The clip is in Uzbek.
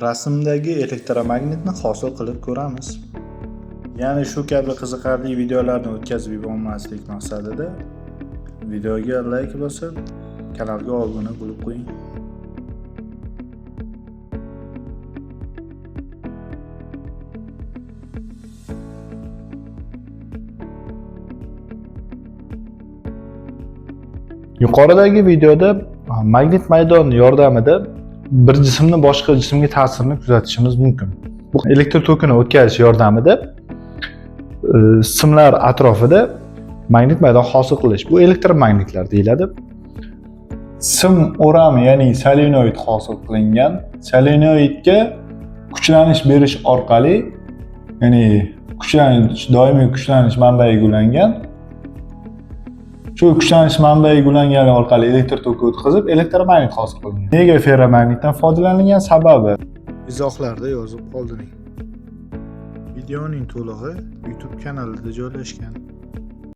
Rasmdagi elektromagnitni hosil qilib ko'ramiz. Ya'ni shu kabi qiziqarli videolarni o'tkazib yubormaslik maqsadida videoga like bosib, kanalga obuna bo'lib qo'ying. Yuqoridagi videoda magnit maydon yordamida bir jismni boshqa jismga ta'sirini kuzatishimiz mumkin. Bu elektr tokini o'tkazish yordamida simlar atrofida magnit maydon hosil qilish. Bu elektromagnitlar deyiladi. Sim o'rami, ya'ni solenoid hosil qilingan. Solenoidga kuchlanish berish orqali, ya'ni doimiy kuchlanish manbaiga ulangan. Shu kuchlanish manbaiga ulangani orqali elektr toki o'tkazib, elektromagnit hosil qilingan. Nega ferromagnitdan foydalanilgan sababi izohlarda yozib qoldiring. Videoning to'lig'i YouTube kanalida joylashgan.